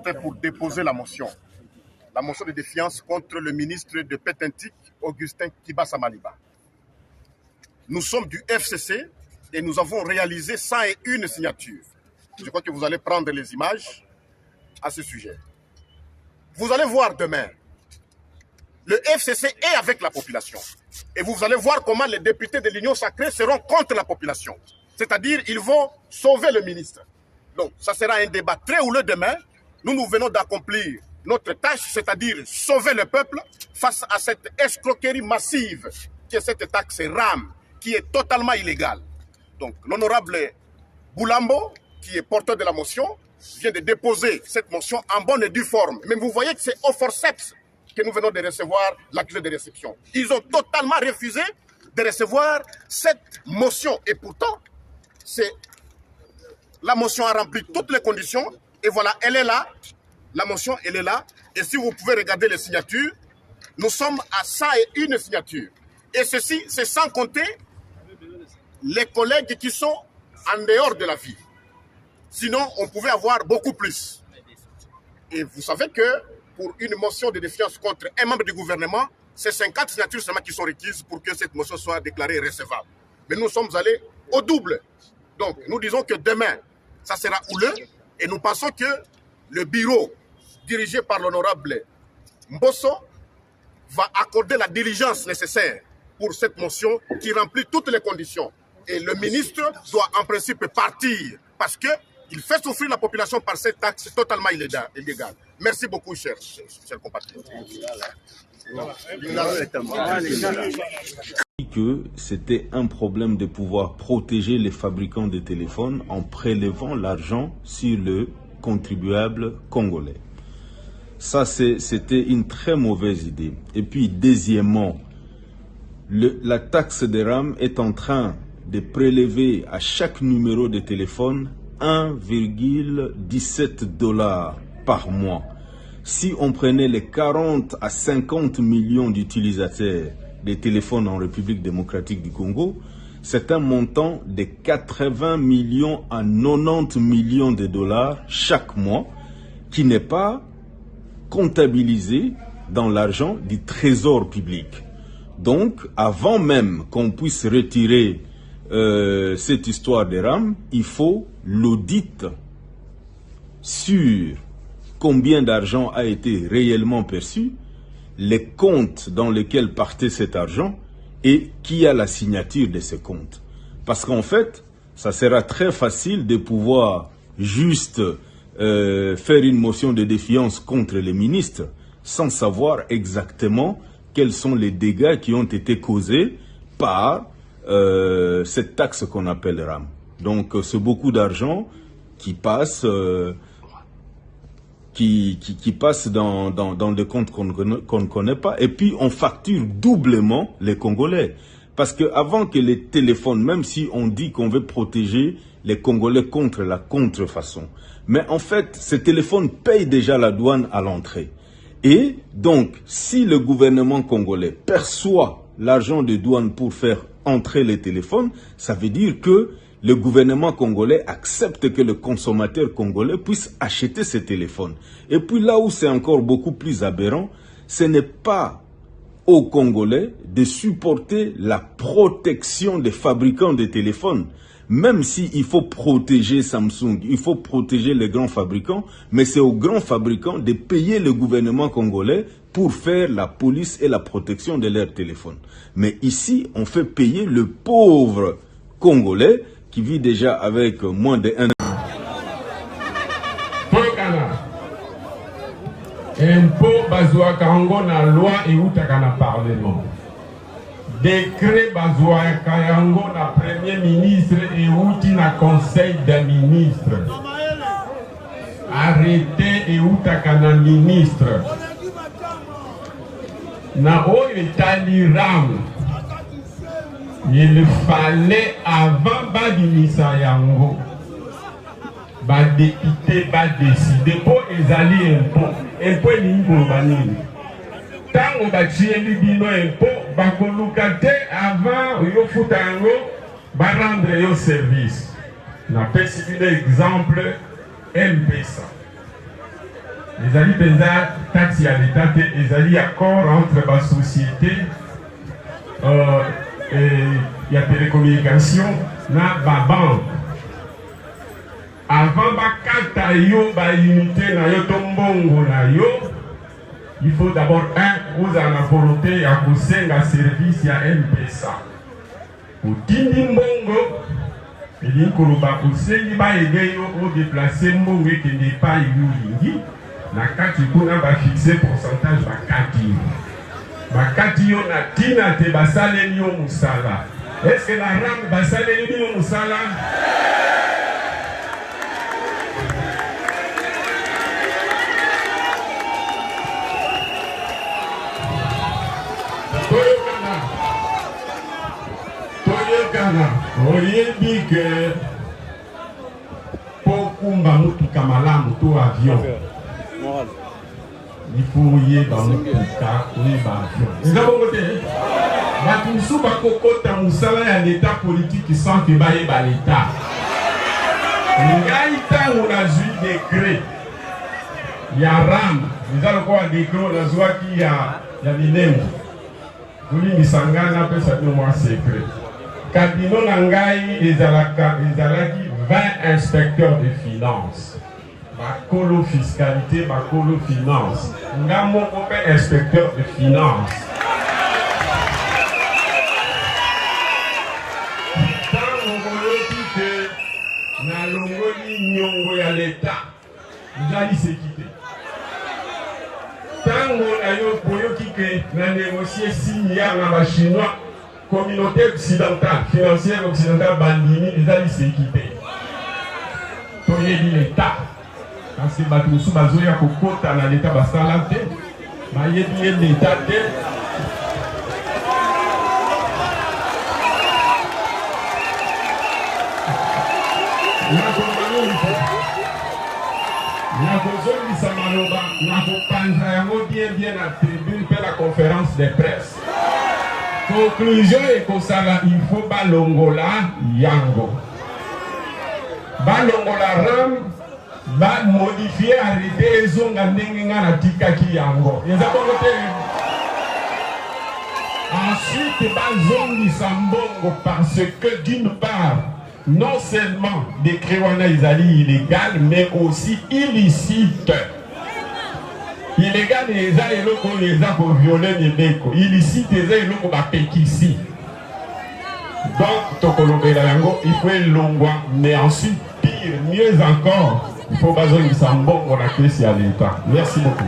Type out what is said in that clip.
rencontré pour déposer la motion de défiance contre le ministre de Pétentique, Augustin Kibasa Maliba. Nous sommes du FCC et nous avons réalisé 101 signatures. Je crois que vous allez prendre les images à ce sujet. Vous allez voir demain, le FCC est avec la population. Et vous allez voir comment les députés de l'Union sacrée seront contre la population. C'est-à-dire, ils vont sauver le ministre. Donc, ça sera un débat très houleux demain. Nous venons d'accomplir notre tâche, c'est-à-dire sauver le peuple face à cette escroquerie massive qui est cette taxe RAM, qui est totalement illégale. Donc, l'honorable Boulambo, qui est porteur de la motion, vient de déposer cette motion en bonne et due forme. Mais vous voyez que c'est au forceps que nous venons de recevoir l'accusé de réception. Ils ont totalement refusé de recevoir cette motion. Et pourtant, la motion a rempli toutes les conditions. Et voilà, elle est là. La motion, elle est là. Et si vous pouvez regarder les signatures, nous sommes à 101 signatures. Et ceci, c'est sans compter les collègues qui sont en dehors de la vie. Sinon, on pouvait avoir beaucoup plus. Et vous savez que pour une motion de défiance contre un membre du gouvernement, c'est 50 signatures seulement qui sont requises pour que cette motion soit déclarée recevable. Mais nous sommes allés au double. Donc, nous disons que demain, ça sera houleux. Et nous pensons que le bureau dirigé par l'honorable Mbosso va accorder la diligence nécessaire pour cette motion qui remplit toutes les conditions. Et le ministre doit en principe partir parce qu'il fait souffrir la population par cette taxe totalement illégale. Merci beaucoup, chers compatriotes. Que c'était un problème de pouvoir protéger les fabricants de téléphones en prélevant l'argent sur le contribuable congolais. Ça, c'était une très mauvaise idée. Et puis, deuxièmement, la taxe de RAM est en train de prélever à chaque numéro de téléphone 1,17 $ par mois. Si on prenait les 40 à 50 millions d'utilisateurs des téléphones en République démocratique du Congo, c'est un montant de 80 millions à 90 millions de dollars chaque mois qui n'est pas comptabilisé dans l'argent du trésor public. Donc, avant même qu'on puisse retirer cette histoire de RAM, il faut l'audit sur combien d'argent a été réellement perçu, les comptes dans lesquels partait cet argent et qui a la signature de ces comptes. Parce qu'en fait, ça sera très facile de pouvoir juste faire une motion de défiance contre les ministres sans savoir exactement quels sont les dégâts qui ont été causés par cette taxe qu'on appelle RAM. Donc c'est beaucoup d'argent qui passe qui passe dans des comptes qu'on ne connaît pas. Et puis on facture doublement les Congolais. Parce qu'avant que les téléphones, même si on dit qu'on veut protéger les Congolais contre la contrefaçon, mais en fait, ces téléphones payent déjà la douane à l'entrée. Et donc, si le gouvernement congolais perçoit l'argent de douane pour faire entrer les téléphones, ça veut dire que le gouvernement congolais accepte que le consommateur congolais puisse acheter ces téléphones. Et puis là où c'est encore beaucoup plus aberrant, ce n'est pas aux Congolais de supporter la protection des fabricants de téléphones. Même s'il faut protéger Samsung, il faut protéger les grands fabricants, mais c'est aux grands fabricants de payer le gouvernement congolais pour faire la police et la protection de leurs téléphones. Mais ici, on fait payer le pauvre Congolais qui vit déjà avec moins de 1 an. Impôt bazouaka yango na loi eutaka na parlement. Décret bazouaka yango na premier ministre euti na conseil des ministres. Arrêté eutaka na ministre. Na oyo etali RAM. Il fallait avant badimisa yango. Ba député ba décider pour ezali impôt ni ngobani tango ba tieli bino impôt ba koluka te avant yo futa yango ba rendre yo service na pesi bino exemple MPSA Les alliés pensa taxi à l'État, les alliés accord entre la société et la télécommunication, na la banque. Avant bakata yo ba unité na yo tombongo na yo, il faut d'abord vous en la volonté à pousser un service à M-Pesa. Au tindi mbongo, il y a un pousser qui va aider au déplacer mbongo qui n'est pas yulingi. Na kati kuna ba fixer pourcentage ba kati. Ba kati yo na tina te basale ni yo musala. Est-ce que la RAM basale ni yo musala? Oyebi que pour kumba mutuka malamu to avion il faut yeba mutuka oyeba avion eza bongo te bato mosusu bakokota mosala ya l'état politique sans ke bayeba l'état ngai ntango nazwi décret ya RAM eza lokola décret nazwaki ya milembo olimbisa ngai napesa bino mwa secret Kabino Nangai ezalaki 20 inspecteurs de finances. Bakolo fiscalité, bakolo finance. Ngamo ope inspecteur de finance. Tant on que na longoli nyongo ya l'État, vous allez se quitter. Tant on a yo boyoki que na négocier 6 milliards na ba chinois. Communauté occidentale, financière occidentale, bandini, les alliés s'équiper. Toye dit l'État. Parce que Batoussou Bazoya Kokota dans l'État Basalate, Maye dit l'État de. Bien à tribune pour la conférence de presse. Conclusion et consala, il faut balongola yango. Balongola ram va modifier, arrêter et zonga nenga na tikaki yango. Ensuite, bazongi sambongo parce que d'une part, non seulement des créoana isali illégal, mais aussi illicite. Illégal les a et l'autre les a pour violer les mecs. Illicite les a et l'autre va péquissi. Donc, il faut un long, mais ensuite, pire, mieux encore, il faut baser un sambon pour la crise à l'État. Merci beaucoup.